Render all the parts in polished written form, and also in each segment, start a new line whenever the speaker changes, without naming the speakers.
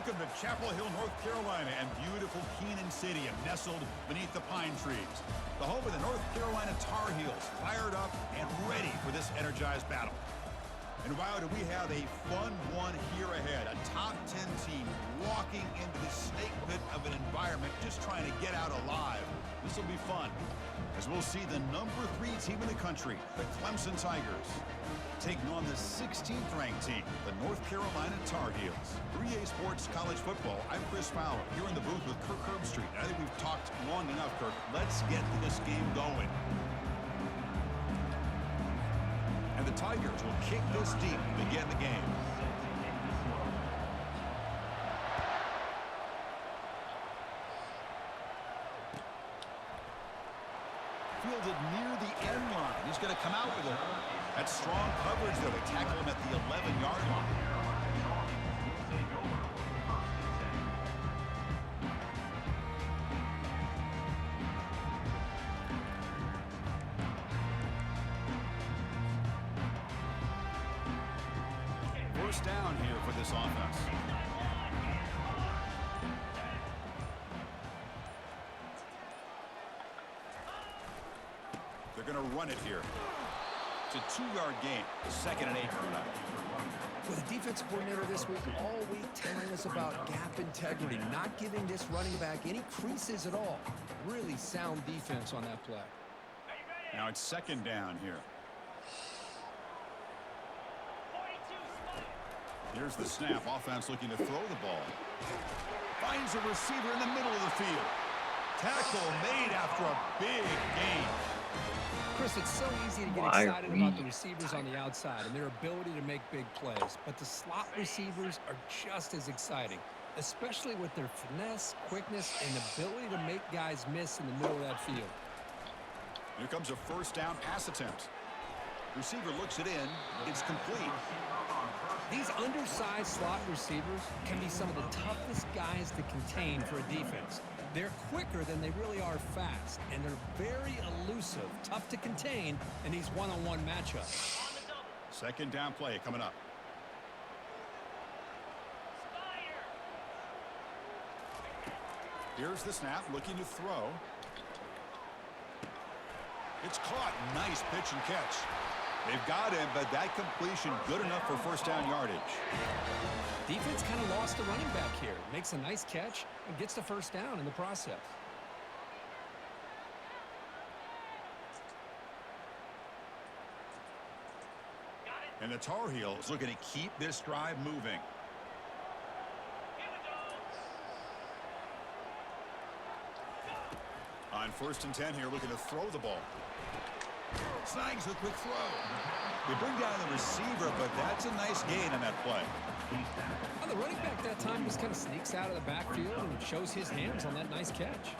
Welcome to Chapel Hill, North Carolina, and beautiful Keenan Stadium, nestled beneath the pine trees. The home of the North Carolina Tar Heels, fired up and ready for this energized battle. And wow, do we have a fun one here ahead. A top 10 team walking into the snake pit of an environment, just trying to get out alive. This will be fun, as we'll see the #3 team in the country, the Clemson Tigers, taking on the 16th ranked team, the North Carolina Tar Heels. 3A Sports College Football, I'm Chris Fowler, here in the booth with Kirk Herbstreit. I think we've talked long enough, Kirk. Let's get this game going. And the Tigers will kick this deep to begin the game. Fielded near the end line. He's going to come out with it. That's strong coverage, though. They tackle him at the 11-yard line. First down here for this offense. They're going to run it here. It's a 2-yard gain. 2nd and 8 coming up.
Well, the defensive coordinator this week all week telling us about gap integrity, not giving this running back any creases at all. Really sound defense on that play.
Now it's 2nd down here. Here's the snap. Offense looking to throw the ball. Finds a receiver in the middle of the field. Tackle made after a big gain.
Chris, it's so easy to get excited about the receivers on the outside and their ability to make big plays, but the slot receivers are just as exciting, especially with their finesse, quickness, and ability to make guys miss in the middle of that field.
Here comes a 1st down pass attempt. Receiver looks it in. It's complete.
These undersized slot receivers can be some of the toughest guys to contain for a defense. They're quicker than they really are fast, and they're very elusive, tough to contain in these one-on-one matchups.
2nd down play coming up. Here's the snap, looking to throw. It's caught. Nice pitch and catch. They've got him, but that completion good enough for 1st down yardage.
Defense kind of lost the running back here. Makes a nice catch and gets the 1st down in the process.
And the Tar Heels looking to keep this drive moving. On 1st and 10 here, looking to throw the ball. Snags the quick throw. They bring down the receiver, but that's a nice gain on that play.
Well, the running back that time just kind of sneaks out of the backfield and shows his hands on that nice catch.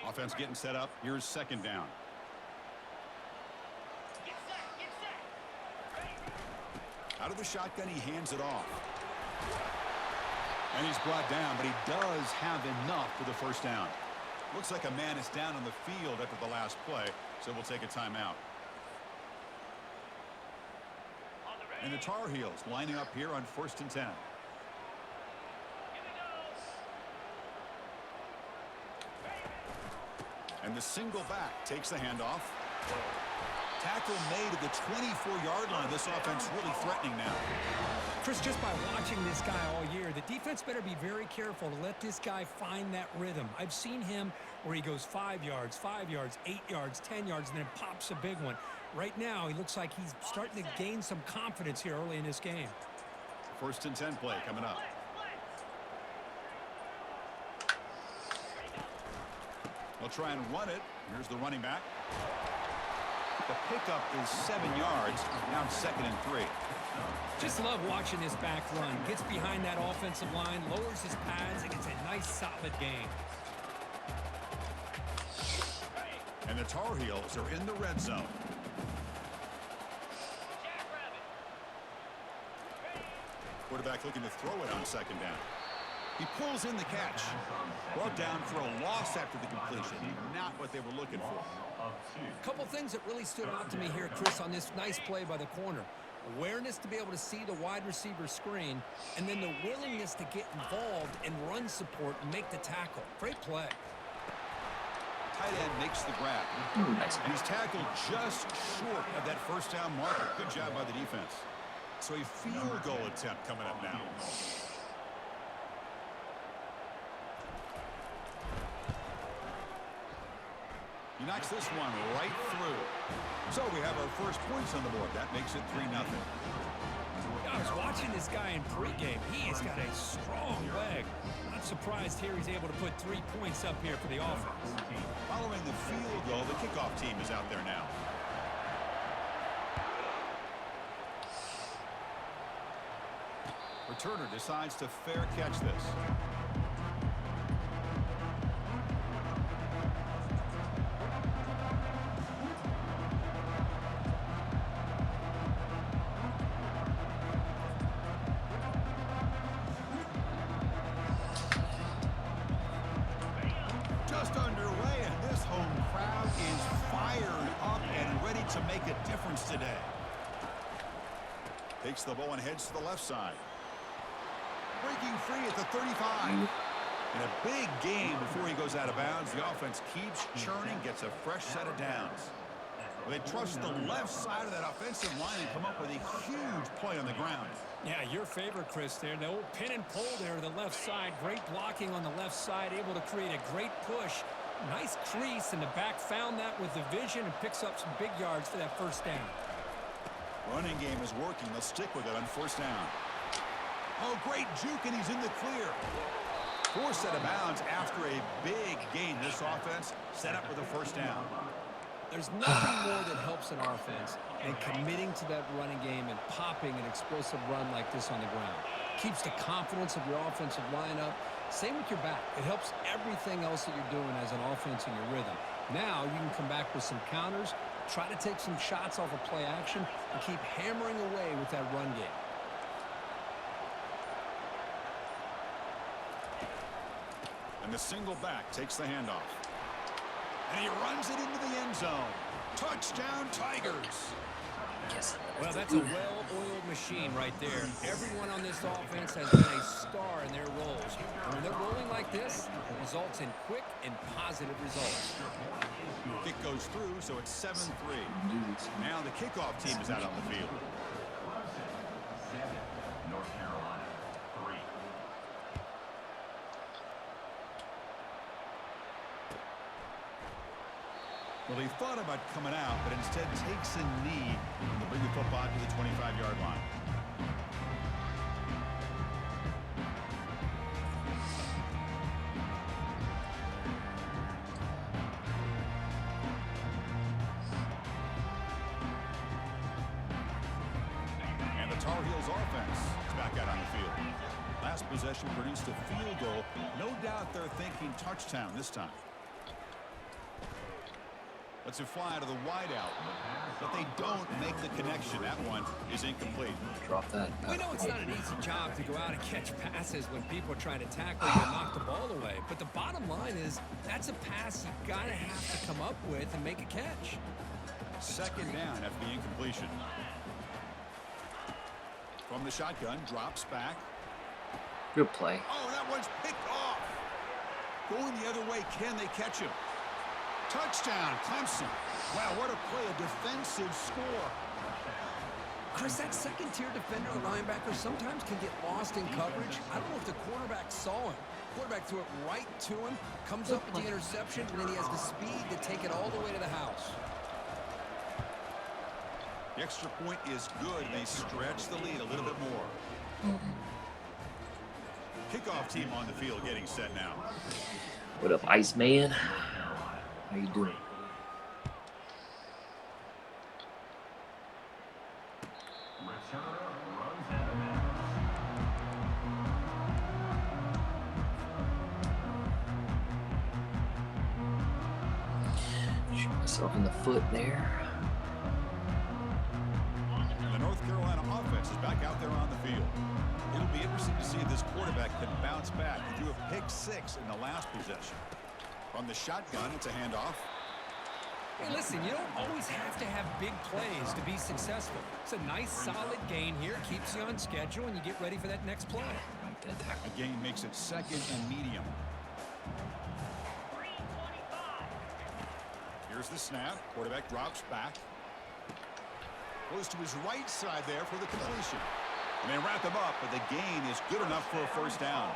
Offense getting set up. Here's 2nd down. Out of the shotgun, he hands it off. And he's brought down, but he does have enough for the 1st down. Looks like a man is down on the field after the last play, so we'll take a timeout. And the Tar Heels lining up here on 1st and 10. And the single back takes the handoff. Tackle made at the 24-yard line. This offense really threatening now.
Chris, just by watching this guy all year, the defense better be very careful to let this guy find that rhythm. I've seen him where he goes 5 yards, 8 yards, 10 yards, and then pops a big one. Right now, he looks like he's starting to gain some confidence here early in this game.
1st and 10 play coming up. They'll try and run it. Here's the running back. The pickup is 7 yards. Now 2nd and 3.
Just love watching this back run. Gets behind that offensive line, lowers his pads, and gets a nice solid gain.
And the Tar Heels are in the red zone. Quarterback looking to throw it on 2nd down. He pulls in the catch. Brought down for a loss after the completion. Not what they were looking for.
A couple things that really stood out to me here, Chris, on this nice play by the corner. Awareness to be able to see the wide receiver screen, and then the willingness to get involved and run support and make the tackle. Great play.
Tight end makes the grab.
Nice.
And he's tackled just short of that first down marker. Good job by the defense. So a field goal attempt coming up now. He knocks this one right through. So we have our first points on the board. That makes it 3-0.
I was watching this guy in pregame. He has got a strong leg. Not surprised here he's able to put 3 points up here for the offense.
Following the field goal, the kickoff team is out there now. Returner decides to fair catch this. Just underway, and this home crowd is fired up and ready to make a difference today. Takes the ball and heads to the left side. Breaking free at the 35. In a big game before he goes out of bounds, the offense keeps churning, gets a fresh set of downs. They trust the left side of that offensive line and come up with a huge play on the ground.
Yeah, your favorite, Chris, there. The old pin and pull there to the left side. Great blocking on the left side, able to create a great push. Nice crease, and the back found that with the vision and picks up some big yards for that first down.
Running game is working. They'll stick with it on first down. Oh, great juke, and he's in the clear. Forced out of bounds after a big gain. This offense set up with a first down.
There's nothing more that helps an offense than committing to that running game and popping an explosive run like this on the ground. Keeps the confidence of your offensive lineup. Same with your back. It helps everything else that you're doing as an offense in your rhythm. Now you can come back with some counters, try to take some shots off of play action, and keep hammering away with that run game.
And the single back takes the handoff. And he runs it into the end zone. Touchdown, Tigers.
Yes.
Well, that's a well-oiled machine right there. Everyone on this offense has been a star in their roles. And when they're rolling like this, it results in quick and positive results.
Kick goes through, so it's 7-3. Now the kickoff team is out on the field.
North Carolina, 3.
Well, he thought about coming out, but instead takes a knee to bring the football to the 25-yard line. And the Tar Heels offense is back out on the field. Last possession produced a field goal. No doubt they're thinking touchdown this time. Lets it fly to the wideout, but they don't make the connection. That one is incomplete.
Drop that.
We know it's not an easy job to go out and catch passes when people are trying to tackle you and knock the ball away. But the bottom line is that's a pass you got to have to come up with and make a catch.
Second down after the incompletion. From the shotgun, drops back.
Good play.
Oh, that one's picked off. Going the other way, can they catch him? Touchdown, Clemson. Wow, what a play, a defensive score.
Chris, that second-tier defender or linebacker sometimes can get lost in coverage. I don't know if the quarterback saw him. Quarterback threw it right to him, comes up with the interception, and then he has the speed to take it all the way to the house.
The extra point is good. They stretch the lead a little bit more. Kickoff team on the field getting set now.
What up, Iceman? How you doing? Shoot myself in the foot there.
And the North Carolina offense is back out there on the field. It'll be interesting to see if this quarterback can bounce back. He threw a pick 6 in the last possession. From the shotgun, it's a handoff.
Hey, listen, you don't always have to have big plays to be successful. It's a nice, solid gain here. Keeps you on schedule, and you get ready for that next play.
A gain makes it 2nd and medium. Here's the snap. Quarterback drops back. Goes to his right side there for the completion. And they wrap him up, but the gain is good enough for a first down.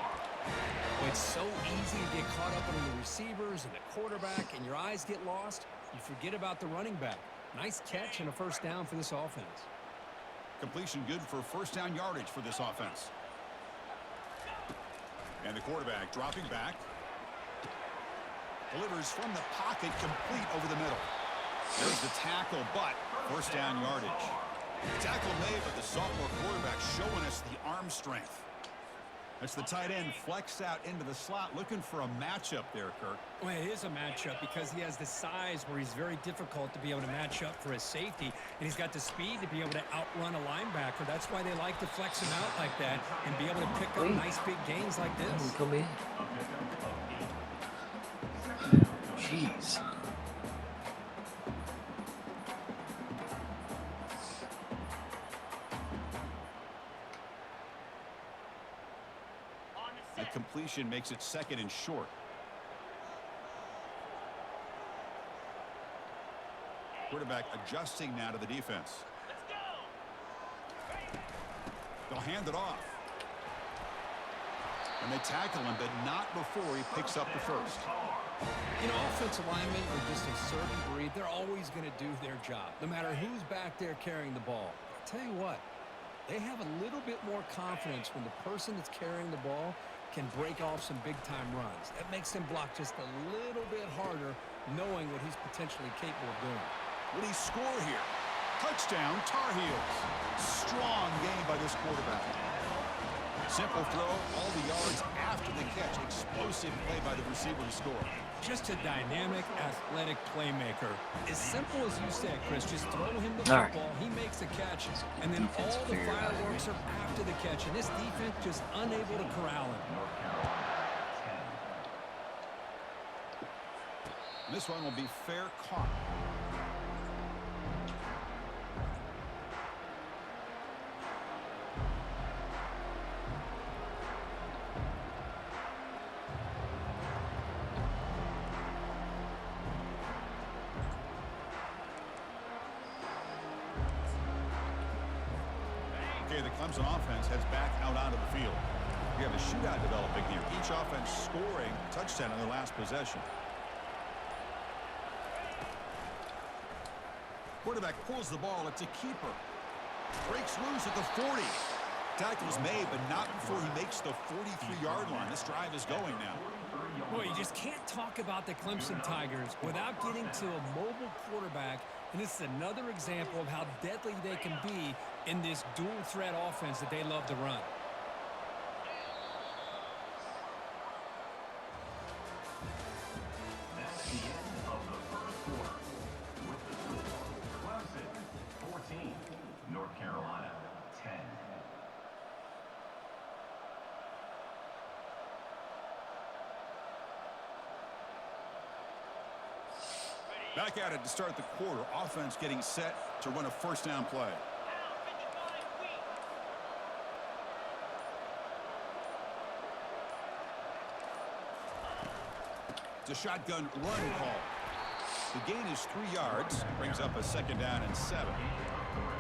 Well, it's so easy to get caught up in the receivers and the quarterback, and your eyes get lost. You forget about the running back. Nice catch and a first down for this offense.
Completion good for first down yardage for this offense. And the quarterback dropping back. Delivers from the pocket, complete over the middle. There's the tackle, but first down yardage. The tackle made, but the sophomore quarterback showing us the arm strength. That's the tight end flexed out into the slot, looking for a matchup there, Kirk.
Well, it is a matchup because he has the size where he's very difficult to be able to match up for his safety, and he's got the speed to be able to outrun a linebacker. That's why they like to flex him out like that and be able to pick up nice big gains like this.
Come in. Jeez.
The completion makes it 2nd and short. Quarterback adjusting now to the defense. They'll hand it off. And they tackle him, but not before he picks up the first.
You know, offensive linemen are just a certain breed. They're always going to do their job, no matter who's back there carrying the ball. I'll tell you what, they have a little bit more confidence when the person that's carrying the ball can break off some big-time runs. That makes them block just a little bit harder, knowing what he's potentially capable of doing.
Will he score here? Touchdown, Tar Heels. Strong game by this quarterback. Simple throw, all the yards after the catch. Explosive play by the receiver to score.
Just a dynamic, athletic playmaker. As simple as you said, Chris, just throw him the football, he makes a catch, and then all the fireworks are after the catch, and this defense just unable to corral him.
This one will be fair caught. Okay, the Clemson offense heads back out onto the field. We have a shootout developing here. Each offense scoring a touchdown on their last possession. Quarterback pulls the ball. It's a keeper. Breaks loose at the 40. Tackle's made, but not before he makes the 43-yard line. This drive is going now.
Boy, you just can't talk about the Clemson Tigers without getting to a mobile quarterback, and this is another example of how deadly they can be in this dual-threat offense that they love to run.
That's the end of the first quarter. With the score, Clemson 14, North Carolina 10.
Back at it to start the quarter. Offense getting set to run a first down play. It's a shotgun run call. The gain is 3 yards. Brings up a second down and 7.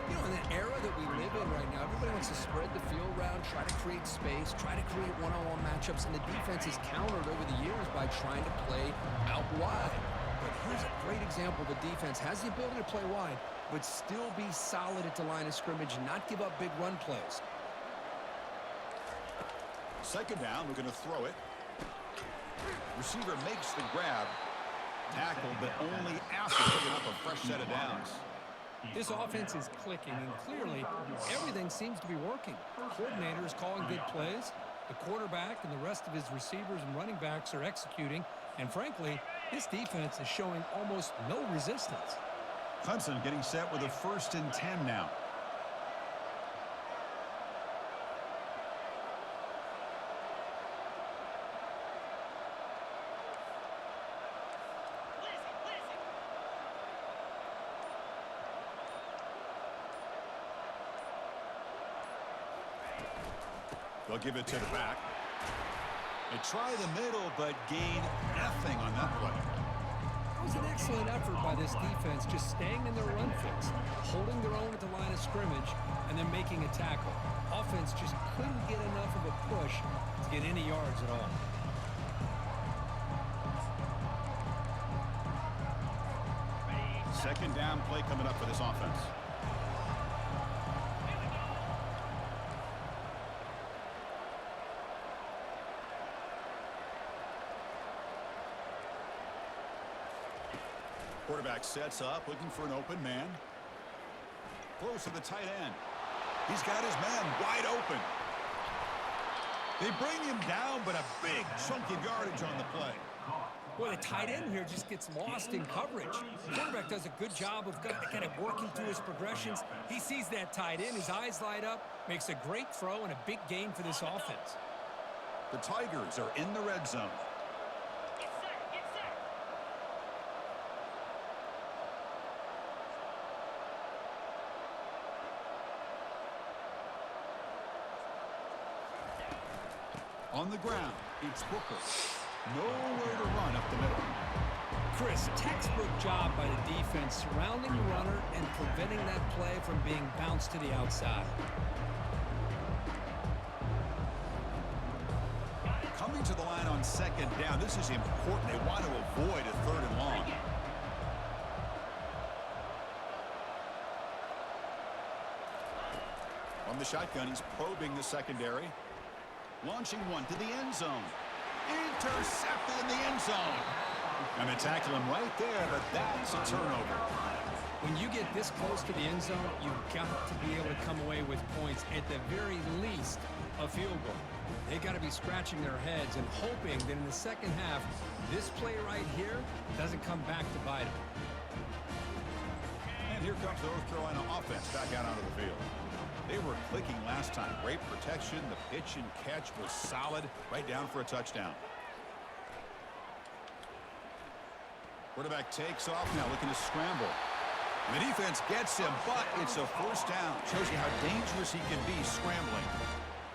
You know, in the era that we live in right now, everybody wants to spread the field around, try to create space, try to create one-on-one matchups, and the defense is countered over the years by trying to play out wide. But here's a great example. The defense has the ability to play wide, but still be solid at the line of scrimmage and not give up big run plays.
Second down, we're going to throw it. Receiver makes the grab. Tackled, but only after picking up a fresh set of downs.
This offense is clicking, and clearly everything seems to be working. The coordinator is calling good plays. The quarterback and the rest of his receivers and running backs are executing. And frankly, this defense is showing almost no resistance.
Clemson getting set with a 1st and 10 now. They'll give it to the back. They try the middle, but gain nothing on that play.
It was an excellent effort by this defense, just staying in their run fix, holding their own at the line of scrimmage, and then making a tackle. Offense just couldn't get enough of a push to get any yards at all.
Second down play coming up for this offense. Quarterback sets up, looking for an open man. Throws to the tight end. He's got his man wide open. They bring him down, but a big chunk of yardage on the play.
Boy, the tight end here just gets lost in coverage. The quarterback does a good job of kind of working through his progressions. He sees that tight end, his eyes light up, makes a great throw and a big gain for this offense.
The Tigers are in the red zone. On the ground, it's Booker. Nowhere to run up the middle.
Chris, textbook job by the defense surrounding the runner and preventing that play from being bounced to the outside.
Coming to the line on second down. This is important. They want to avoid a third and long. On the shotgun, he's probing the secondary. Launching one to the end zone. Intercepted in the end zone. And they tackle him right there, but that's a turnover.
When you get this close to the end zone, you've got to be able to come away with points, at the very least, a field goal. They got to be scratching their heads and hoping that in the second half, this play right here doesn't come back to bite them.
And here comes the North Carolina offense back out onto the field. They were clicking last time. Great protection. The pitch and catch was solid. Right down for a touchdown. Quarterback takes off now, looking to scramble. And the defense gets him, but it's a first down. Shows you how dangerous he can be scrambling.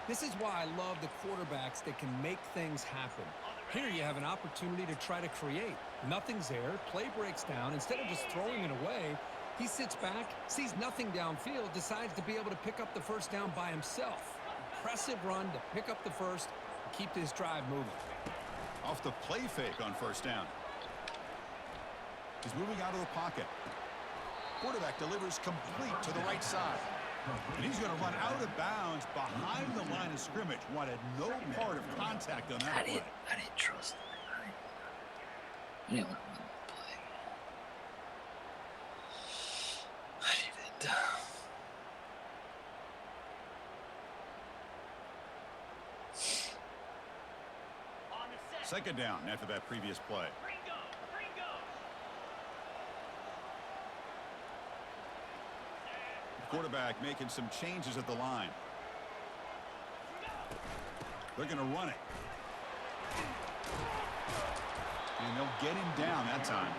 This is why I love the quarterbacks that can make things happen. Here you have an opportunity to try to create. Nothing's there. Play breaks down. Instead of just throwing it away, he sits back, sees nothing downfield, decides to be able to pick up the first down by himself. Impressive run to pick up the first and keep this drive moving.
Off the play fake on first down. He's moving out of the pocket. Quarterback delivers complete to the right side. And he's going to run out of bounds behind the line of scrimmage. Wanted no part of contact on that play.
I didn't trust him. I didn't want to run the play. I didn't.
Second down after that previous play. Quarterback making some changes at the line. They're going to run it. And they'll get him down that time.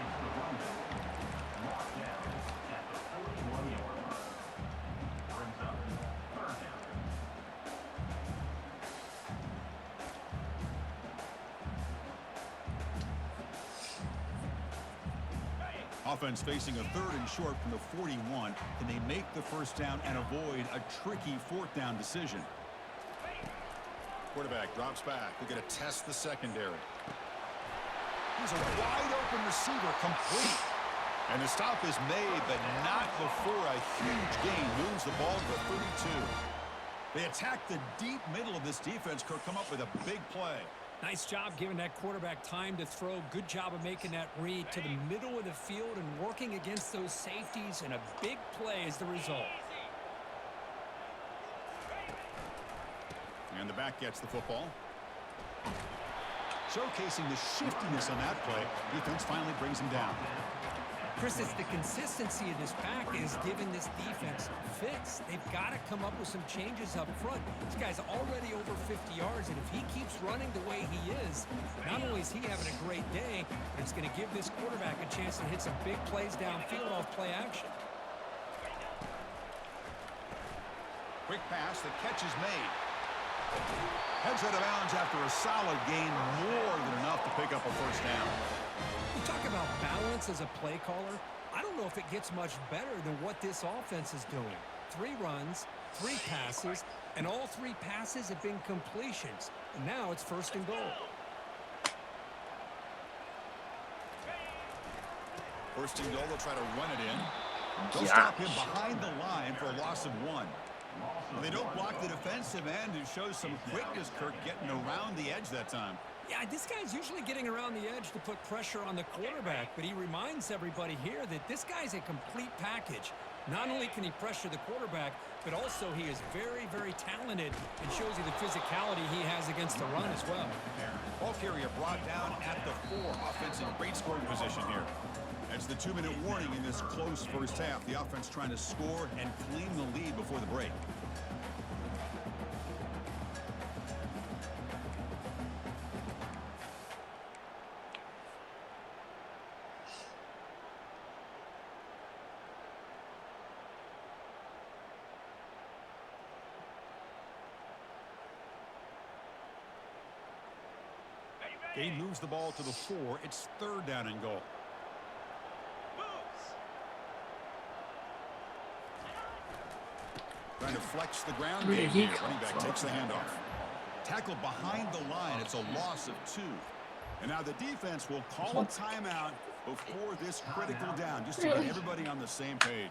Offense facing a third and short from the 41. Can they make the first down and avoid a tricky fourth down decision? Quarterback drops back. They're going to test the secondary. He's a wide open receiver, complete. And the stop is made, but not before a huge gain moves the ball to the 32. They attack the deep middle of this defense. Could come up with a big play.
Nice job giving that quarterback time to throw. Good job of making that read to the middle of the field and working against those safeties, and a big play is the result.
And the back gets the football. Showcasing the shiftiness on that play. Defense finally brings him down.
Chris, it's the consistency of this back that is giving this defense fits. They've got to come up with some changes up front. This guy's already over 50 yards, and if he keeps running the way he is, not only is he having a great day, but it's going to give this quarterback a chance to hit some big plays downfield off play action.
Quick pass, the catch is made. Heads out of bounds after a solid gain, more than enough to pick up a first down.
You talk about balance as a play caller. I don't know if it gets much better than what this offense is doing. 3 runs, 3 passes, and all 3 passes have been completions. And now it's 1st and goal.
1st and goal, they'll try to run it in. They'll stop him behind the line for a loss of 1. They don't block the defensive end, who shows some quickness, Kirk, getting around the edge that time.
Yeah, this guy's usually getting around the edge to put pressure on the quarterback, but he reminds everybody here that this guy's a complete package. Not only can he pressure the quarterback, but also he is very, very talented and shows you the physicality he has against the run as well.
Ball carrier brought down at the 4. Offense in great scoring position here. That's the 2-minute warning in this close first half. The offense trying to score and claim the lead before the break. Gain moves the ball to the 4. It's 3rd down and goal. Trying to flex the ground game here. Running back takes the handoff. Tackled behind the line. It's a loss of 2. And now the defense will call a timeout before this critical down, just to get everybody on the same page.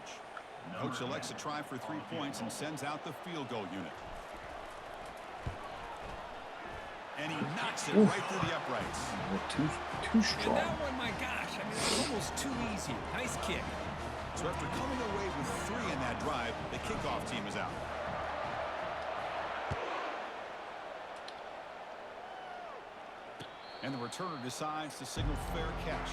Coach elects to try for 3 points and sends out the field goal unit. And he knocks it right through the uprights.
Too strong.
And that one, my gosh, I mean, it's almost too easy. Nice kick.
So after coming away with 3 in that drive, the kickoff team is out. And the returner decides to signal fair catch.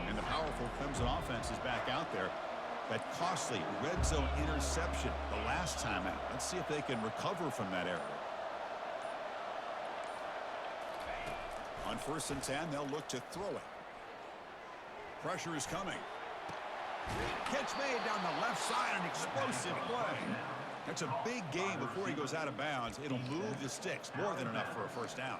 And the powerful Clemson offense is back out there. That costly red zone interception the last time out. Let's see if they can recover from that error. On 1st and 10, they'll look to throw it. Pressure is coming. Catch made down the left side, an explosive play. That's a big gain before he goes out of bounds. It'll move the sticks, more than enough for a first down.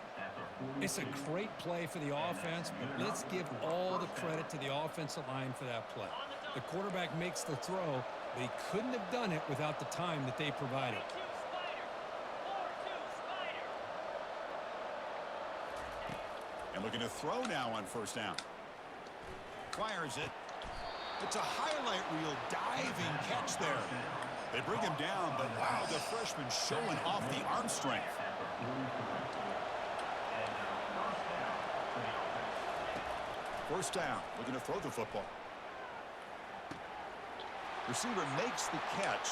It's a great play for the offense, but let's give all the credit to the offensive line for that play. The quarterback makes the throw, but he couldn't have done it without the time that they provided.
And looking to throw now on 1st down. Fires it. It's a highlight reel diving catch there. They bring him down, but wow, the freshman showing off the arm strength. First down, looking to throw the football. Receiver makes the catch.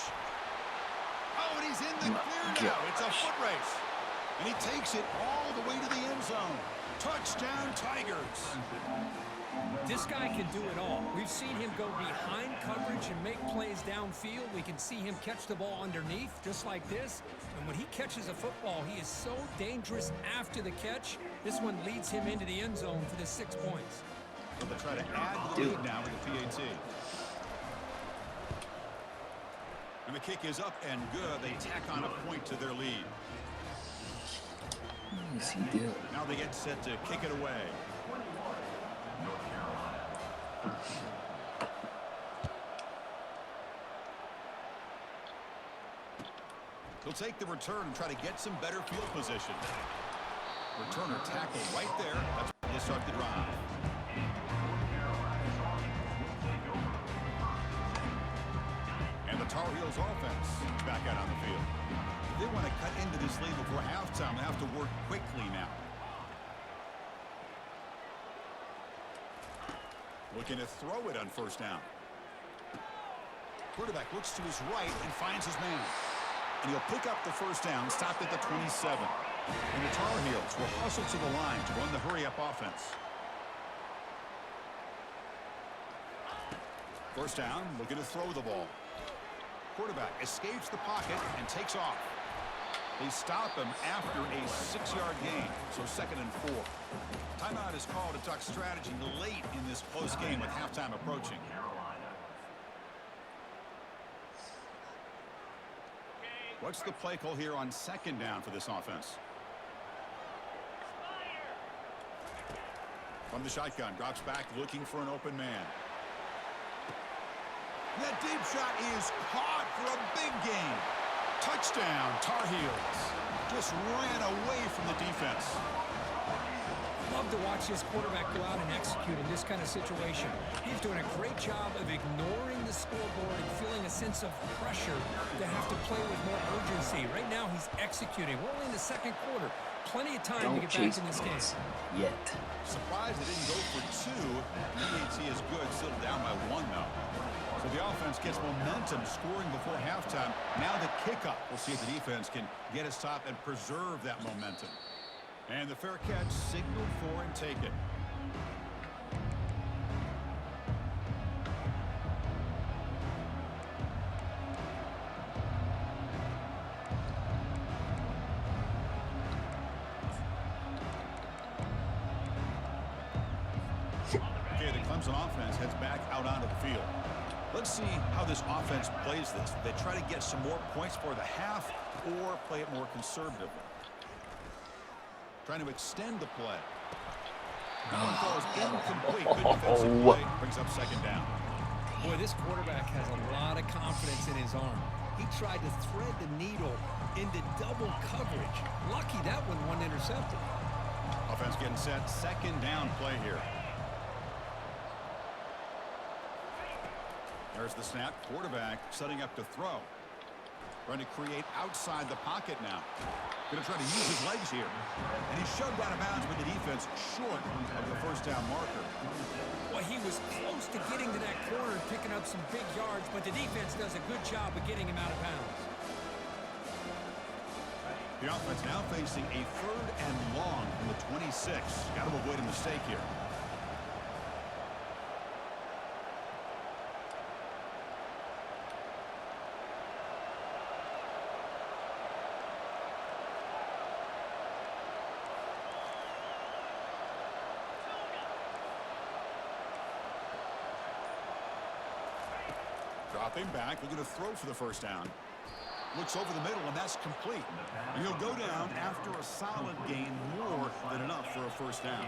Oh, and he's in the clear now. It's a foot race. And he takes it all the way to the end zone. Touchdown, Tigers.
This guy can do it all. We've seen him go behind coverage and make plays downfield. We can see him catch the ball underneath, just like this. And when he catches a football, he is so dangerous after the catch. This one leads him into the end zone for the 6 points.
So they'll try to add the lead now with the PAT. And the kick is up and good. They tack on a point to their lead.
What is he doing?
Now they get set to kick it away. He'll take the return and try to get some better field position. Returner tackle right there. That's where they'll start the drive. And the Tar Heels offense is back out on the field. If they want to cut into this lead before halftime, they have to work quickly now. Looking to throw it on 1st down. Quarterback looks to his right and finds his man. And he'll pick up the 1st down, stopped at the 27. And the Tar Heels will hustle to the line to run the hurry-up offense. 1st down, looking to throw the ball. Quarterback escapes the pocket and takes off. They stop him after a 6-yard gain, so 2nd and 4. Timeout is called to talk strategy late in this close game with halftime approaching. What's the play call here on 2nd down for this offense? From the shotgun, drops back looking for an open man. That deep shot is caught for a big gain. Touchdown, Tar Heels. Just ran away from the defense.
Love to watch this quarterback go out and execute in this kind of situation. He's doing a great job of ignoring the scoreboard and feeling a sense of pressure to have to play with more urgency. Right now, he's executing. We're only in the 2nd quarter. Plenty of time to get back in this game.
Yet.
Surprised they didn't go for 2. EAT is good. Still down by 1, though. So the offense gets momentum, scoring before halftime. Now the kickoff. We'll see if the defense can get a stop and preserve that momentum. And the fair catch signaled for and taken. Okay, the Clemson offense heads back out onto the field. Let's see how this offense plays this. They try to get some more points for the half or play it more conservatively. Trying to extend the play. That one falls incomplete. Good defensive play. Brings up 2nd down.
Boy, this quarterback has a lot of confidence in his arm. He tried to thread the needle into double coverage. Lucky that one wasn't intercepted.
Offense getting set. 2nd down play here. There's the snap. Quarterback setting up to throw. Trying to create outside the pocket now. Going to try to use his legs here. And he's shoved out of bounds with the defense short of the 1st down marker.
Well, he was close to getting to that corner and picking up some big yards, but the defense does a good job of getting him out of bounds.
The offense now facing a 3rd and long from the 26. Got to avoid a mistake here. Dropping back, looking to throw for the 1st down. Looks over the middle, and that's complete. And he'll go down after a solid gain, more than enough for a 1st down.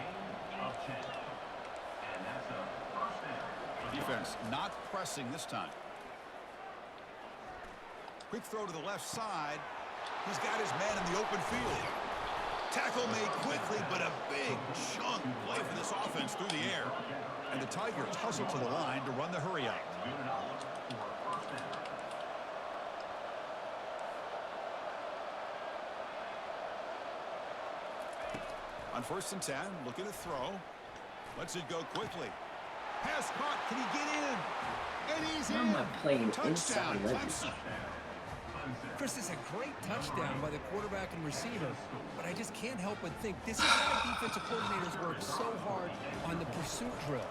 Defense not pressing this time. Quick throw to the left side. He's got his man in the open field. Tackle made quickly, but a big chunk play for this offense through the air. And the Tigers hustle to the line to run the hurry up. On 1st and 10, looking to throw. Lets it go quickly. Pass caught. Can he get in? And he's in.
I'm not playing
Touchdown,
inside.
Clemson.
Chris, it's a great touchdown by the quarterback and receiver, but I just can't help but think this is why defensive coordinators work so hard on the pursuit drill.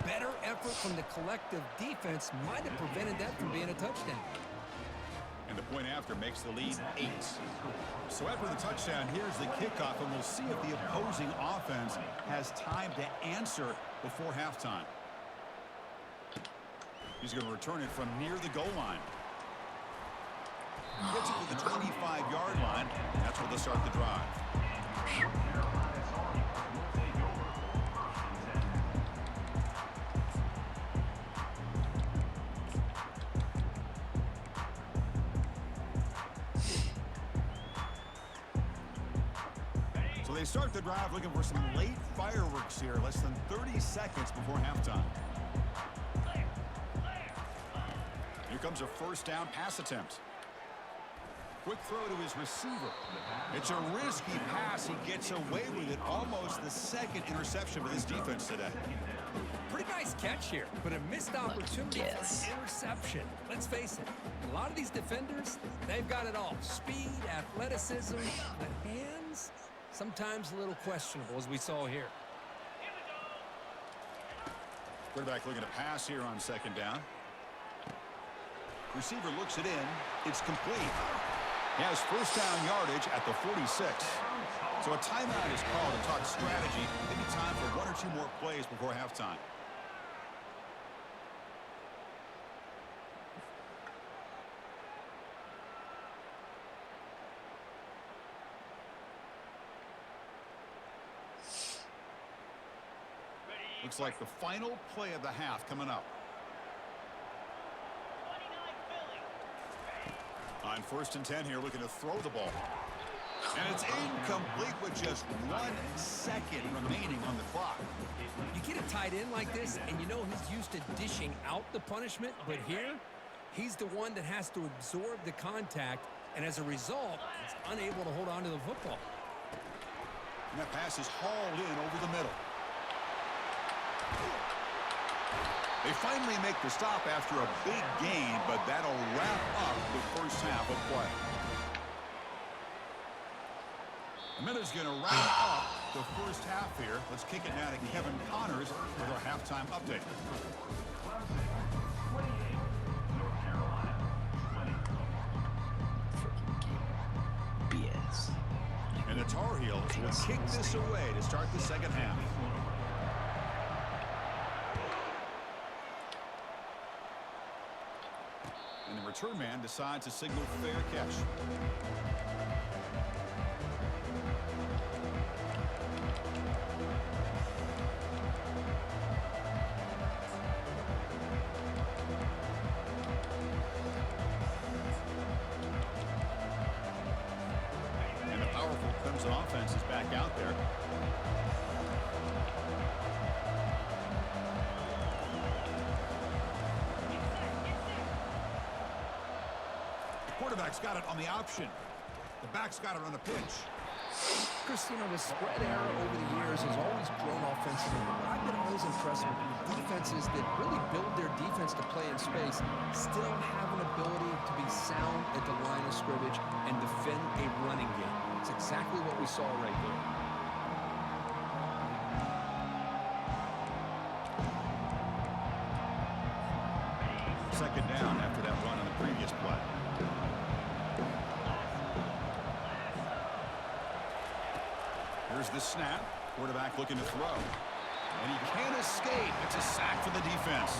Better effort from the collective defense might have prevented that from being a touchdown.
And the point after makes the lead 8. So after the touchdown, here's the kickoff, and we'll see if the opposing offense has time to answer before halftime. He's going to return it from near the goal line. Gets it to the 25-yard line. That's where they'll start the drive. So they start the drive looking for some late fireworks here. Less than 30 seconds before halftime. Here comes a 1st down pass attempt. Quick throw to his receiver. It's a risky pass. He gets away with it. Almost the 2nd interception for this defense today.
Pretty nice catch here, but a missed opportunity for an interception. Let's face it, a lot of these defenders, they've got it all. Speed, athleticism, the hands, sometimes a little questionable, as we saw here.
Quarterback looking to pass here on 2nd down. Receiver looks it in. It's complete. He has first down yardage at the 46. So a timeout is called to talk strategy. Maybe time for one or two more plays before halftime. Looks like the final play of the half coming up. On first and 10 here, looking to throw the ball. And it's incomplete with just 1 second remaining on the clock.
You get a tight end like this, and you know he's used to dishing out the punishment, but here, he's the one that has to absorb the contact, and as a result, he's unable to hold on to the football.
And that pass is hauled in over the middle. They finally make the stop after a big gain, but that'll wrap up the first half of play. The minute's going to wrap up the first half here. Let's kick it now to Kevin Connors with our halftime update.
Clemson 28, North Carolina 20.
BS.
And the Tar Heels will kick this away to start the second half. And the return man decides to signal fair catch. And the powerful Clemson offense is back out there. Quarterback's got it on the option. The back's got it on the pitch.
Chris, you know, the spread era over the years has always grown offensively. But I've been always impressed with defenses that really build their defense to play in space, still have an ability to be sound at the line of scrimmage and defend a running game. It's exactly what we saw right there.
Second down after that run on the previous play. Here's the snap. Quarterback looking to throw. And he can't escape. It's a sack for the defense.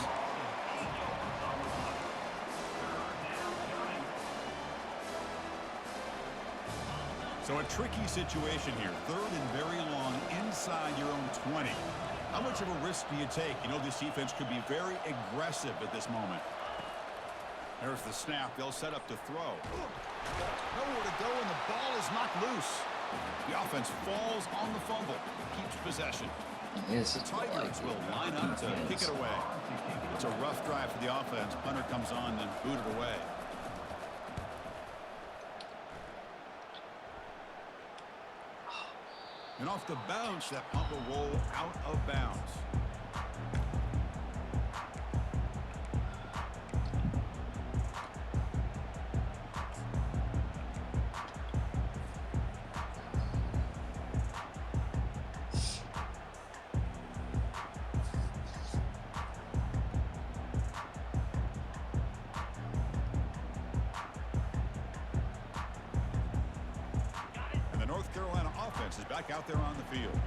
So a tricky situation here. Third and very long inside your own 20. How much of a risk do you take? You know this defense could be very aggressive at this moment. There's the snap. They'll set up to throw. Nowhere to go, and the ball is knocked loose. The offense falls on the fumble, keeps possession.
This
The
is
Tigers will line up to kick it away. It's a rough drive for the offense. Punter comes on and boot it away. And off the bounce, that punt will roll out of bounds. Carolina offense is back out there on the field.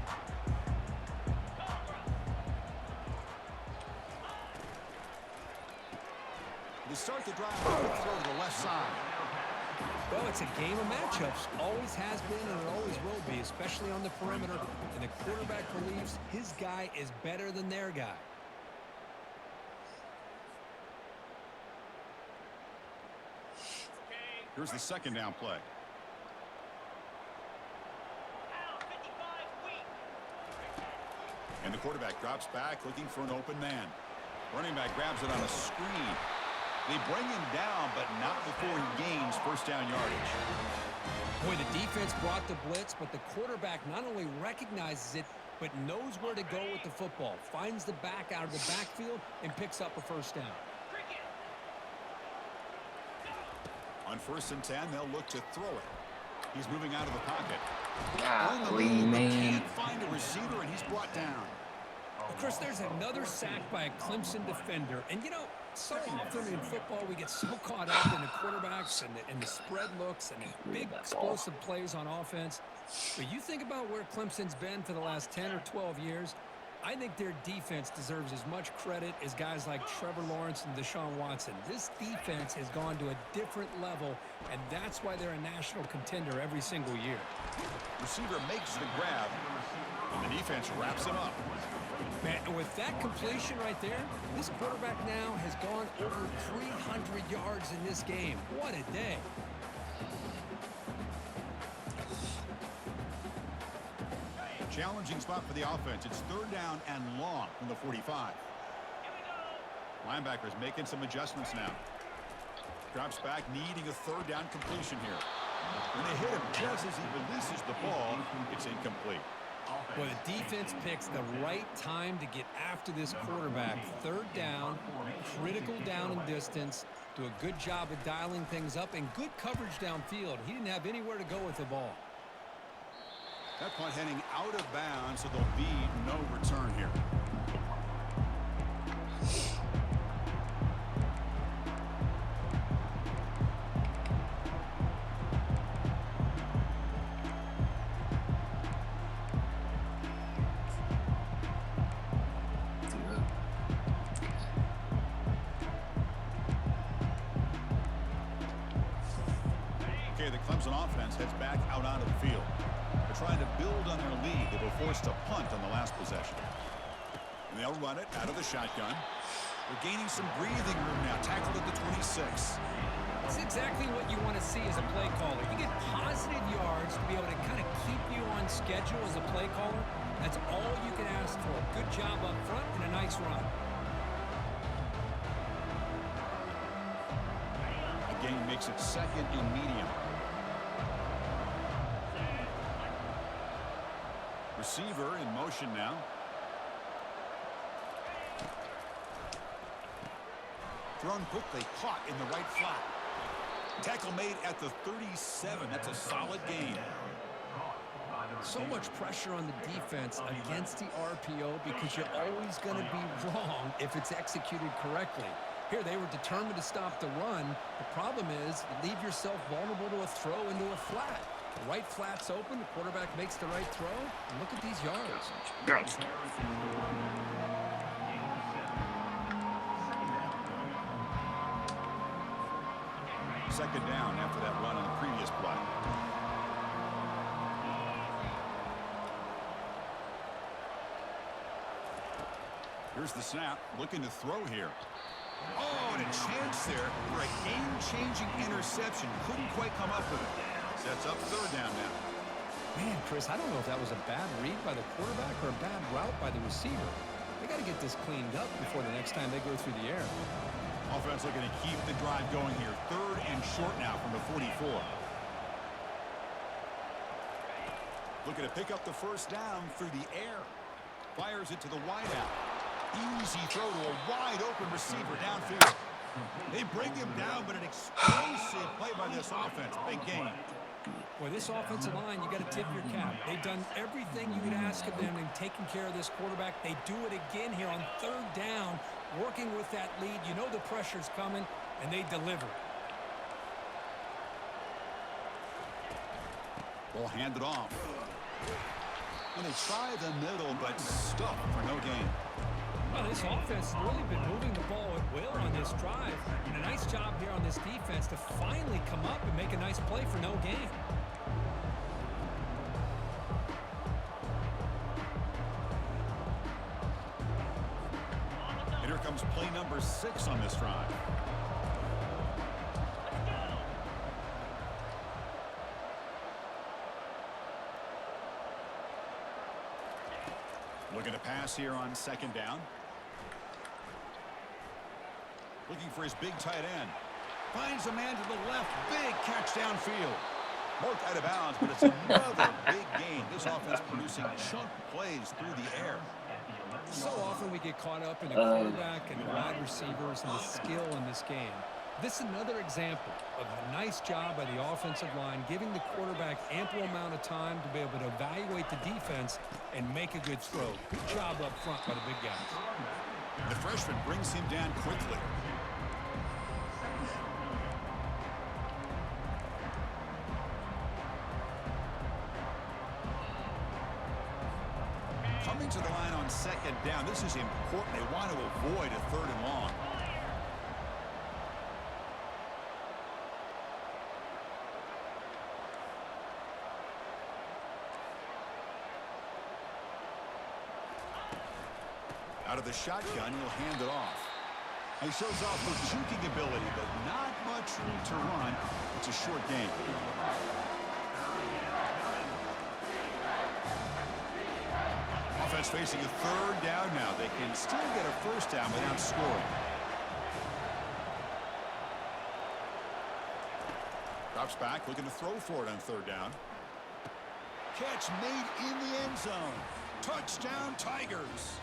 They start the drive with a throw to the left side.
Well, it's a game of matchups. Always has been and it always will be, especially on the perimeter. And the quarterback believes his guy is better than their guy.
Here's the second down play. And the quarterback drops back looking for an open man. Running back grabs it on a screen. They bring him down, but not before he gains first down yardage.
Boy, the defense brought the blitz, but the quarterback not only recognizes it, but knows where to go with the football. Finds the back out of the backfield and picks up a first down.
On first and 10, they'll look to throw it. He's moving out of the pocket.
golly, man.
Can't find a receiver, and he's brought down.
Of course, there's another sack by a Clemson defender. And, you know, So often in football, we get so caught up in the quarterbacks and the spread looks and the big explosive plays on offense. But you think about where Clemson's been for the last 10 or 12 years, I think their defense deserves as much credit as guys like Trevor Lawrence and Deshaun Watson. This defense has gone to a different level, and that's why they're a national contender every single year.
Receiver makes the grab, and the defense wraps him up.
Man, with that completion right there, this quarterback now has gone over 300 yards in this game. What a day.
Challenging spot for the offense. It's 3rd down and long from the 45. Linebackers making some adjustments now. Drops back, needing a 3rd down completion here. When they hit him just as he releases the ball, it's incomplete.
Well, the defense picks the right time to get after this quarterback. 3rd down, critical down and distance. Do a good job of dialing things up and good coverage downfield. He didn't have anywhere to go with the ball.
That punt heading out of bounds, so there'll be no return here. Okay, the Clemson offense heads back out onto the field. They're trying to build on their lead. They were forced to punt on the last possession. And they'll run it out of the shotgun. They're gaining some breathing room now. Tackled at the 26.
It's exactly what you want to see as a play caller. You get positive yards to be able to kind of keep you on schedule as a play caller. That's all you can ask for. Good job up front and a nice run.
The game makes it 2nd and medium. Receiver in motion now. Thrown quickly, caught in the right flat. Tackle made at the 37. That's a solid gain.
So much pressure on the defense against the RPO because you're always going to be wrong if it's executed correctly. Here, they were determined to stop the run. The problem is you leave yourself vulnerable to a throw into a flat. The right flat's open. The quarterback makes the right throw. And look at these yards.
2nd down after that run on the previous play. Here's the snap. Looking to throw here. Oh, and a chance there for a game-changing interception. Couldn't quite come up with it. Sets up 3rd down now.
Man, Chris, I don't know if that was a bad read by the quarterback or a bad route by the receiver. They got to get this cleaned up before the next time they go through the air.
Offense looking to keep the drive going here. 3rd and short now from the 44. Looking to pick up the 1st down through the air. Fires it to the wideout. Easy throw to a wide-open receiver downfield. They bring him down, but an explosive play by this offense. Big game.
Boy, this offensive line, you got to tip your cap. They've done everything you could ask of them in taking care of this quarterback. They do it again here on 3rd down, working with that lead. You know the pressure's coming, and they deliver.
Ball handed off. And they try the middle, but stuck for no gain.
Well, this offense has really been moving the ball at will on this drive. And a nice job here on this defense to finally come up and make a nice play for no gain.
And here comes play number 6 on this drive. Looking to pass here on 2nd down. Looking for his big tight end. Finds a man to the left. Big catch downfield. Marked out of bounds, but it's another big gain. This offense producing chunk plays through the air.
So often we get caught up in the quarterback and the wide receivers and the skill in this game. This is another example of a nice job by the offensive line, giving the quarterback ample amount of time to be able to evaluate the defense and make a good throw. Good job up front by the big guys.
The freshman brings him down quickly. Coming to the line on second down. This is important. They want to avoid a 3rd and long. Out of the shotgun, he'll hand it off. He shows off the juking ability, but not much room to run. It's a short game. Offense facing a 3rd down now. They can still get a 1st down without scoring. Drops back, looking to throw for it on 3rd down. Catch made in the end zone. Touchdown, Tigers.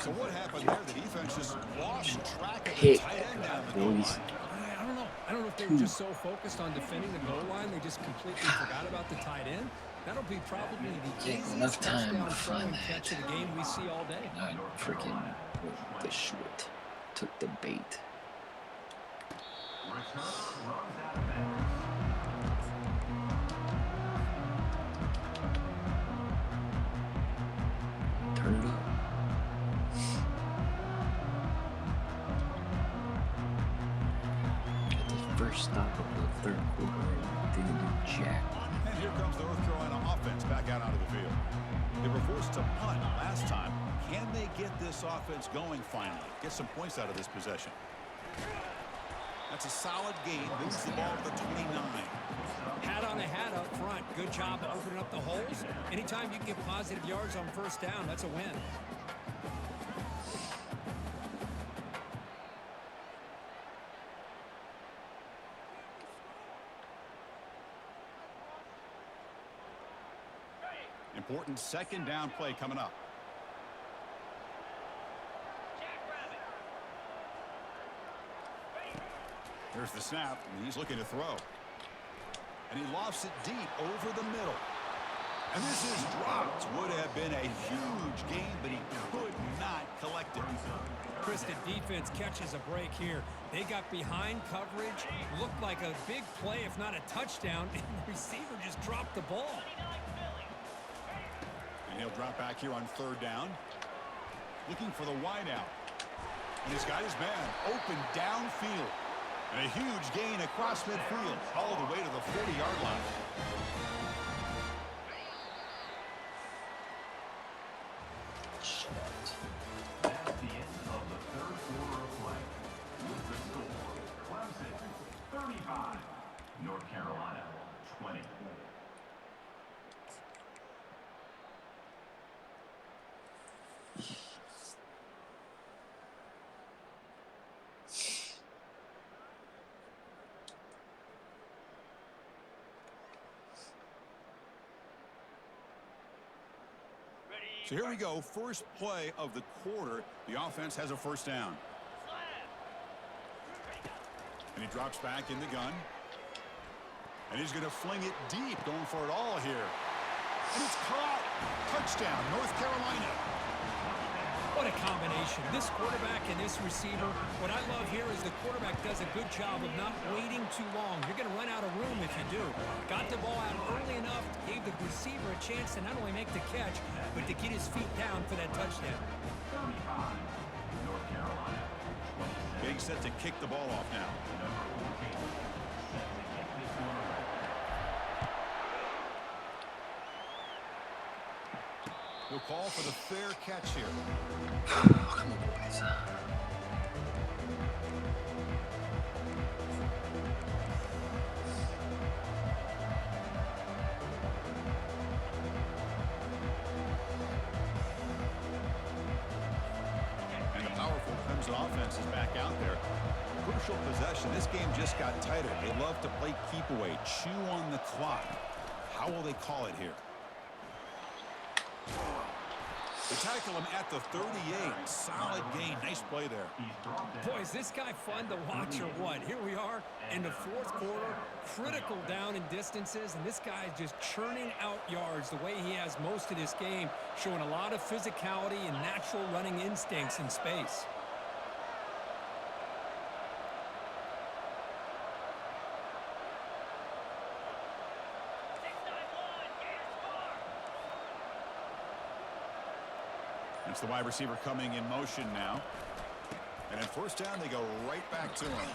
So what happened there? The defense just lost track of the tight end down the goal line.
I don't know if they were just so focused on defending the goal line they just completely forgot about the tight end. That'll be probably the easiest touchdown throw and catch of the game we see all day.
Not freaking the short. Took the bait. Turn it up. At the first stop of the 3rd quarter, didn't do jack.
And here comes the North Carolina offense back out onto the field. They were forced to punt last time. Can they get this offense going finally? Get some points out of this possession. That's a solid gain. Moves the ball to the 29.
Hat on a hat up front. Good job opening up the holes. Anytime you can get positive yards on 1st down, that's a win.
Important 2nd down play coming up. Here's the snap, and he's looking to throw. And he lofts it deep over the middle. And this is dropped. Would have been a huge gain, but he could not collect it.
Chris, the defense catches a break here. They got behind coverage. Looked like a big play, if not a touchdown, and the receiver just dropped the ball.
And he'll drop back here on 3rd down. Looking for the wide out. And he's got his man open downfield. And a huge gain across midfield, all the way to the 40-yard line.
That's the end of the 3rd quarter of play. With the score, Clemson 35, North Carolina 20.
So here we go. First play of the quarter. The offense has a 1st down. And he drops back in the gun. And he's going to fling it deep, going for it all here. And it's caught. Touchdown, North Carolina.
What a combination. This quarterback and this receiver. What I love here is the quarterback does a good job of not waiting too long. You're going to run out of room if you do. Got the ball out early enough, gave the receiver a chance to not only make the catch, but to get his feet down for that touchdown.
35, North Carolina 27.
Getting set to kick the ball off now.
Number 14, set to kick this one away.
He'll call for the fair catch here.
Come on, boys.
And the powerful Clemson offense is back out there. Crucial possession. This game just got tighter. They love to play keep away, chew on the clock. How will they call it here? They tackle him at the 38. Solid gain. Nice play there.
Boy, is this guy fun to watch or what? Here we are in the fourth quarter, critical down in distances, and this guy is just churning out yards the way he has most of this game, showing a lot of physicality and natural running instincts in space.
It's the wide receiver coming in motion now. And at first down, they go right back to him.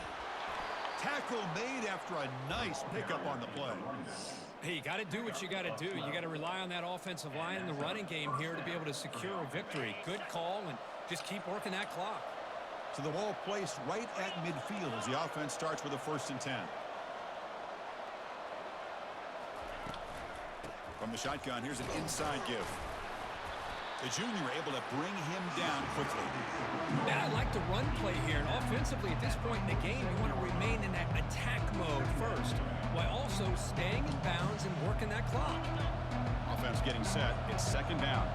Tackle made after a nice pickup on the play.
Hey, you got to do what you got to do. You got to rely on that offensive line in the running game here to be able to secure a victory. Good call, and just keep working that clock.
So the ball placed right at midfield as the offense starts with a 1st and 10. From the shotgun, here's an inside give. The junior able to bring him down quickly.
Yeah, I like the run play here. And offensively, at this point in the game, you want to remain in that attack mode first, while also staying in bounds and working that clock.
Offense getting set. It's 2nd down.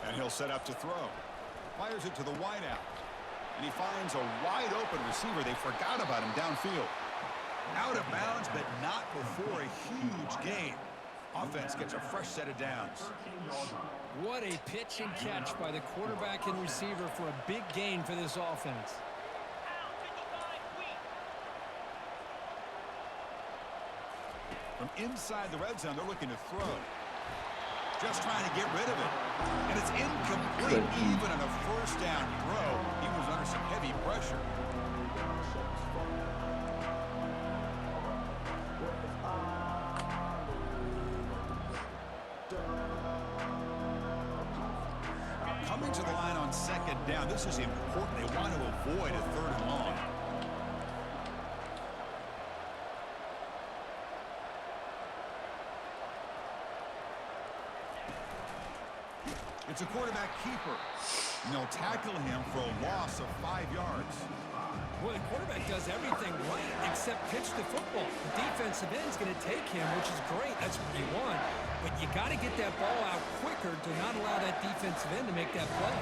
And he'll set up to throw. Fires it to the wideout. And he finds a wide-open receiver. They forgot about him downfield. Out of bounds, but not before a huge gain. Offense gets a fresh set of downs.
What a pitch and catch by the quarterback and receiver for a big gain for this offense.
From inside the red zone, they're looking to throw. Just trying to get rid of it. And it's incomplete even on a 1st down throw. He was under some heavy pressure. Coming to the line on 2nd down. This is important. They want to avoid a 3rd and long. It's a quarterback keeper. And they'll tackle him for a loss of 5 yards.
Well, the quarterback does everything right except pitch the football. The defensive end's going to take him, which is great. That's what you want. But you got to get that ball out quicker to not allow that defensive end to make that play.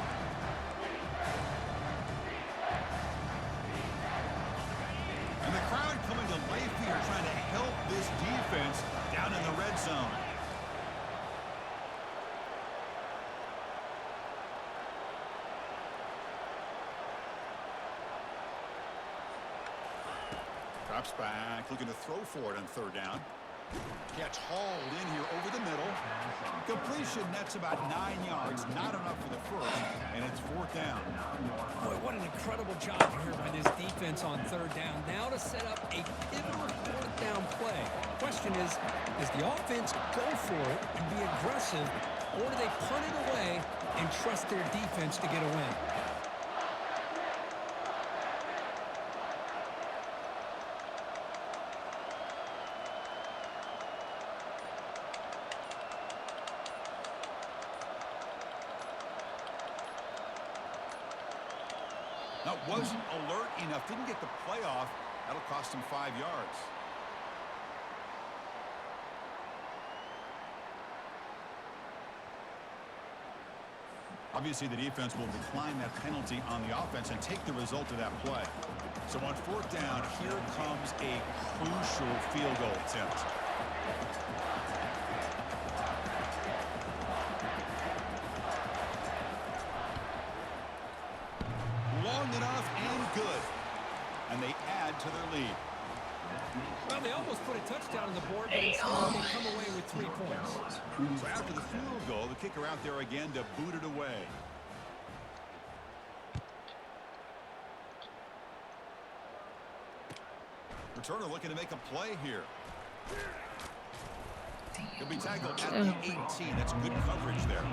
And the crowd coming to life here trying to help this defense down in the red zone. Drops back, looking to throw for it on 3rd down. Catch hauled in here over the middle. Completion nets about 9 yards. Not enough for the 1st, and it's 4th down.
Boy, what an incredible job here by this defense on 3rd down. Now to set up a pivotal 4th down play. Question is, does the offense go for it and be aggressive, or do they punt it away and trust their defense to get a win?
Now, wasn't alert enough. Didn't get the play off. That'll cost him 5 yards. Obviously, the defense will decline that penalty on the offense and take the result of that play. So on 4th down, here comes a crucial field goal attempt. Long enough and good. And they add to their lead.
Well, they almost put a touchdown on the board, but instead they come away with 3 points.
So after the field goal, the kicker out there again to boot it away. Returner looking to make a play here. He'll be tackled at the 18. That's good coverage there.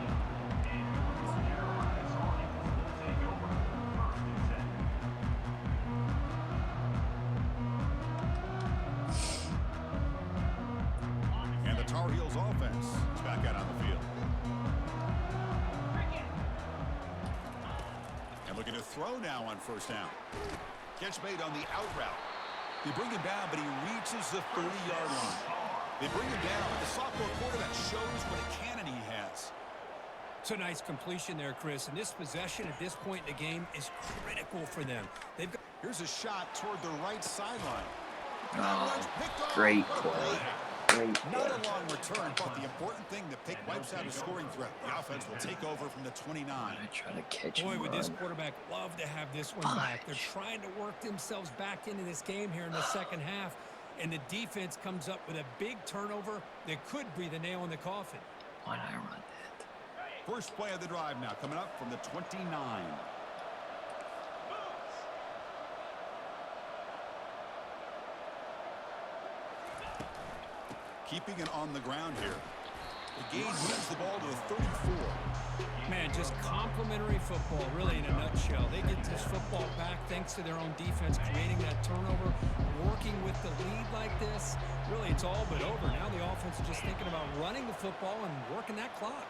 And the Tar Heels offense is back out on the field. And Looking to throw now on first down. Catch made on the out route. They bring him down, but he reaches the 30-yard line. They bring him down, but the sophomore quarterback shows what a cannon he has.
It's a nice completion there, Chris. And this possession at this point in the game is critical for them. They've got...
Here's a shot toward the right sideline.
Oh, great play. Great play.
Not a long return, but the important thing, the pick wipes out a scoring threat. The offense will take over from the 29.
I try to catch
Boy,
him.
would this quarterback love to have this one back. They're trying to work themselves back into this game here in the second half. And the defense comes up with a big turnover that could be the nail in the coffin.
Why did I run that?
First play of the drive now coming up from the 29. Keeping it on the ground here. The game moves the ball to the 34.
Man, just complimentary football, really, in a nutshell. They get this football back thanks to their own defense, creating that turnover, working with the lead like this. Really, it's all but over. Now the offense is just thinking about running the football and working that clock.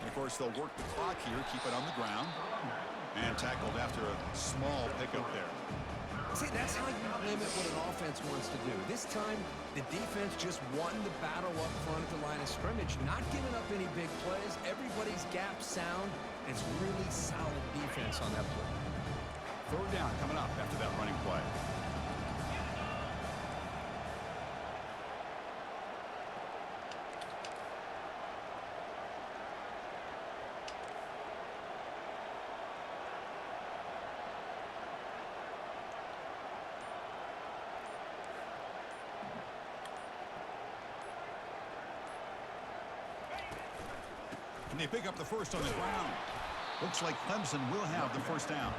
Of course, they'll work the clock here, keep it on the ground, and tackled after a small pickup there.
See, that's how you limit what an offense wants to do. This time, the defense just won the battle up front at the line of scrimmage, not giving up any big plays. Everybody's gap sound. It's really solid defense on that play.
Third down coming up after that running play. And they pick up the first on the ground. Looks like Clemson will have the first down.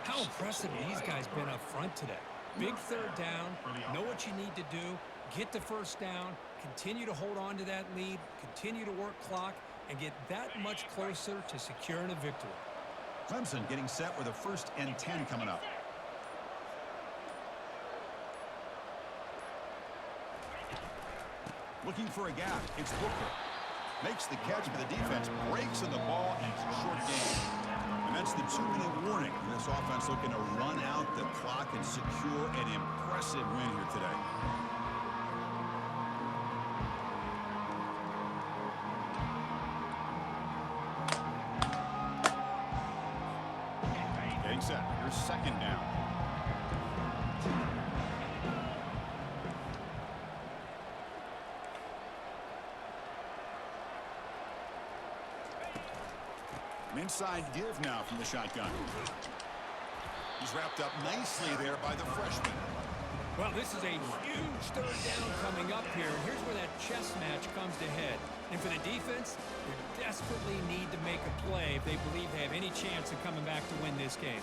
How impressive these guys been up front today. Big third down, know what you need to do, get the first down, continue to hold on to that lead, continue to work clock, and get that much closer to securing a victory.
Clemson getting set with a 1st and 10 coming up. Looking for a gap. It's Booker. Makes the catch, but the defense breaks in the ball, and it's a short game. And that's the 2-minute warning. This offense looking to run out the clock and secure an impressive win here today. Getting set. Here's second down. An inside give now from the shotgun. He's wrapped up nicely there by the freshman.
Well, this is a huge third down coming up here. Here's where that chess match comes to head. And for the defense, they desperately need to make a play if they believe they have any chance of coming back to win this game.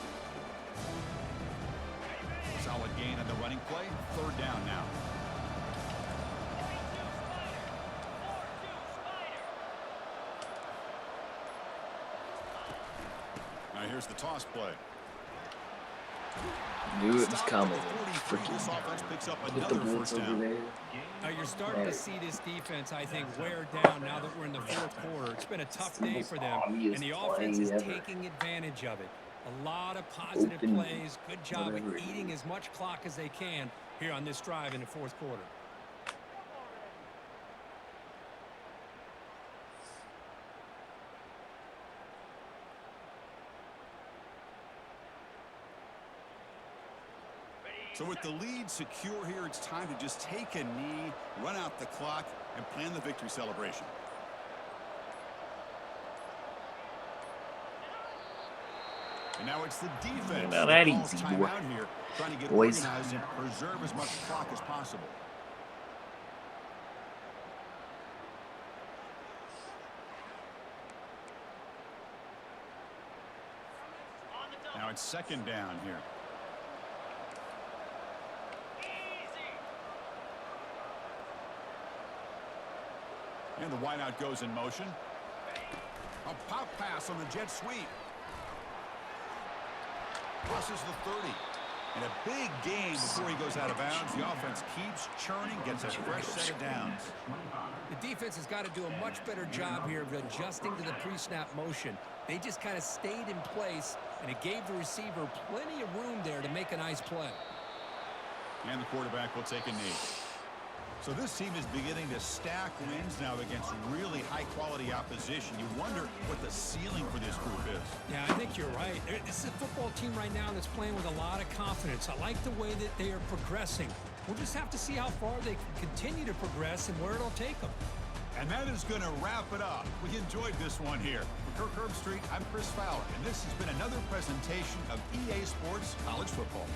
Solid gain on the running play. Third down now. Now here's the toss play.
Knew it was coming.
This offense picks up
Hit the
another
blitz
first
over
down.
there.
Now you're starting to see this defense, I think, wear down now that we're in the fourth quarter. It's been a tough day for them, and the offense is taking advantage of it. A lot of positive plays. Good job at eating as much clock as they can here on this drive in the fourth quarter.
So with the lead secure here, it's time to just take a knee, run out the clock, and plan the victory celebration. And now it's the defense
Not
that
that
calls
easy,
timeout here, trying to get
boys.
organized and preserve as much clock as possible. Now it's second down here. And the wideout goes in motion. A pop pass on the jet sweep. Crosses the 30. And a big gain before he goes out of bounds. The offense keeps churning, gets a fresh set of downs.
The defense has got to do a much better job here of adjusting to the pre-snap motion. They just kind of stayed in place, and it gave the receiver plenty of room there to make a nice play.
And the quarterback will take a knee. So this team is beginning to stack wins now against really high-quality opposition. You wonder what the ceiling for this group is.
Yeah, I think you're right. This is a football team right now that's playing with a lot of confidence. I like the way that they are progressing. We'll just have to see how far they can continue to progress and where it'll take them.
And that is going to wrap it up. We enjoyed this one here. For Kirk Herbstreit, I'm Chris Fowler, and this has been another presentation of EA Sports College Football.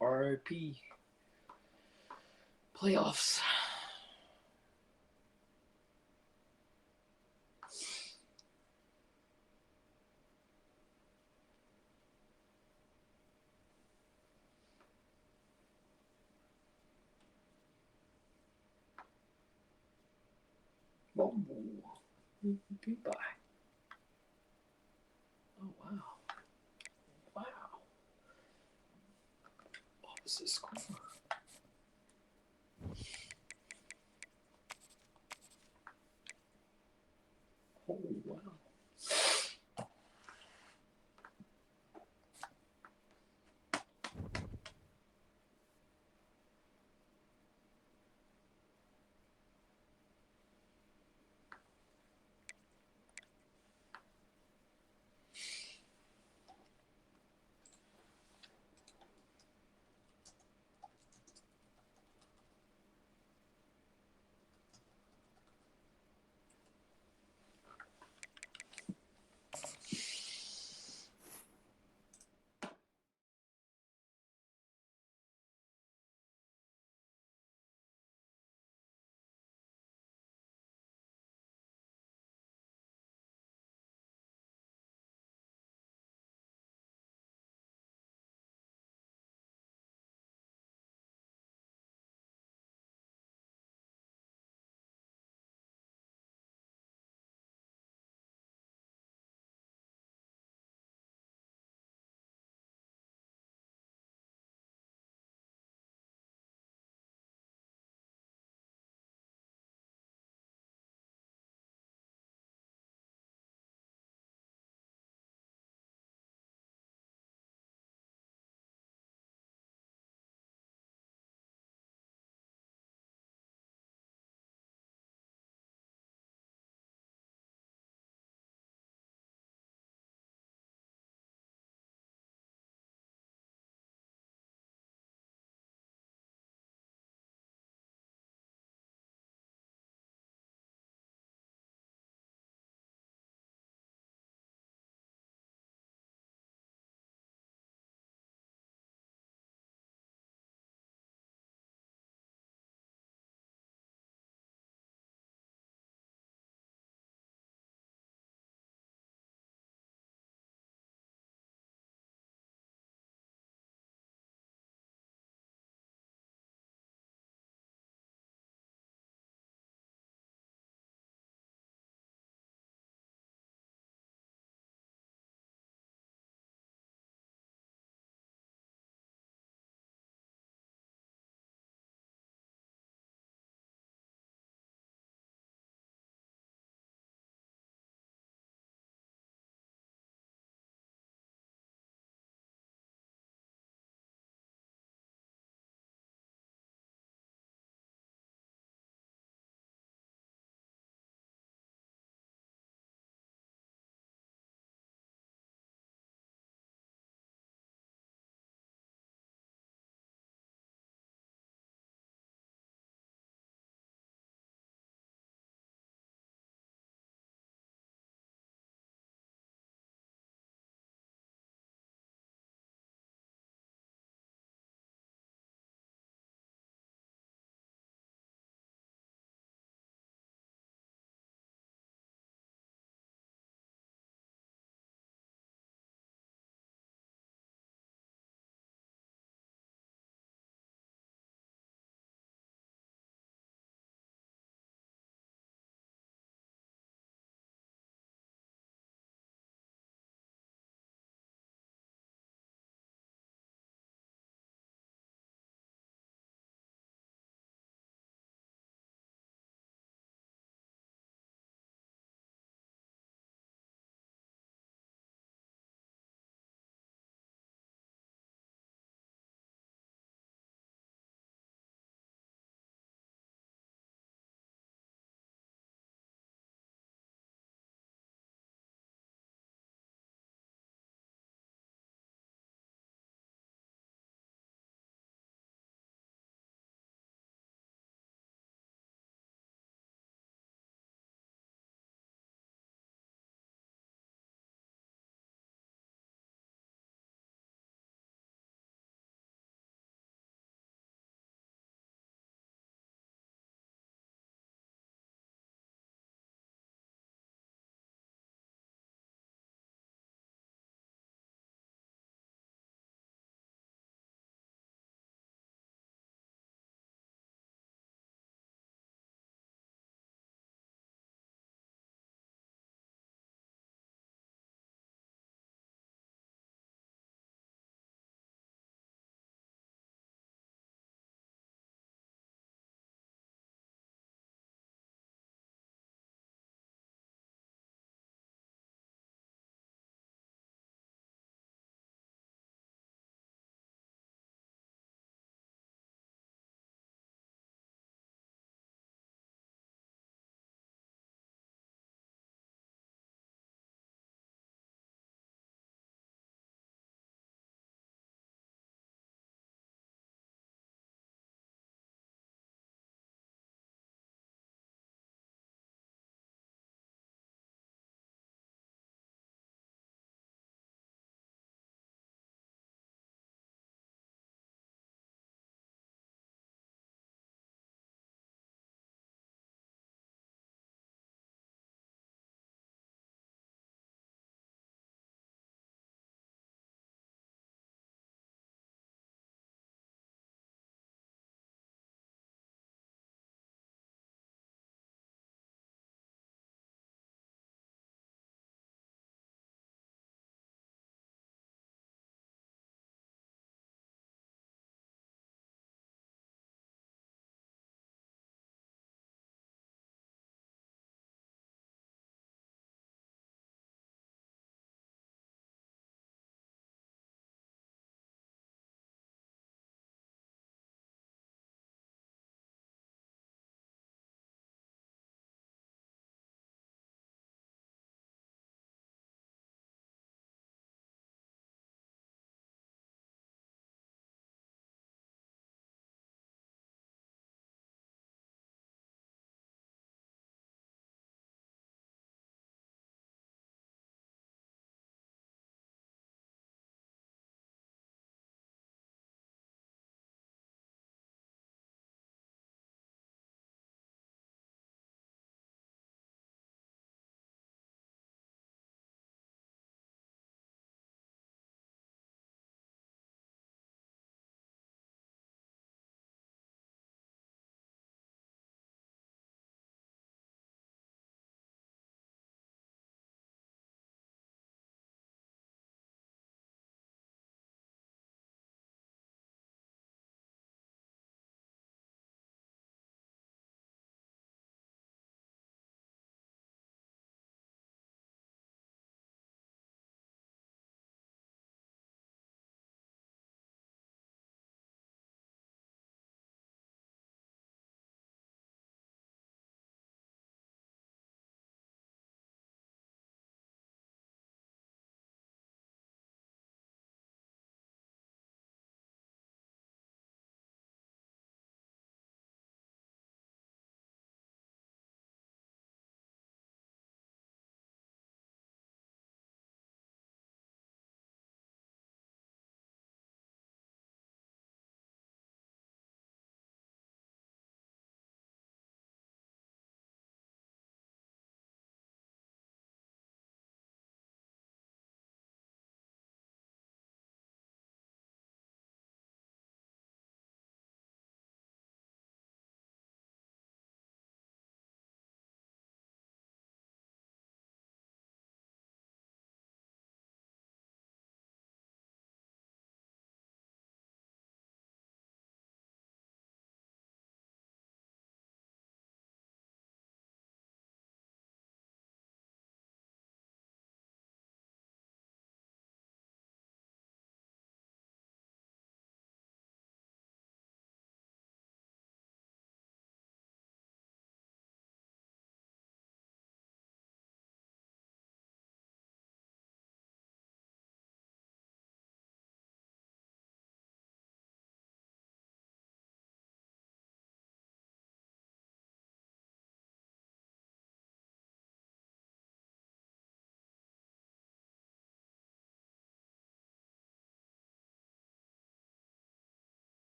RIP. Playoffs. Oh, goodbye. Oh, wow. Wow. What was the score?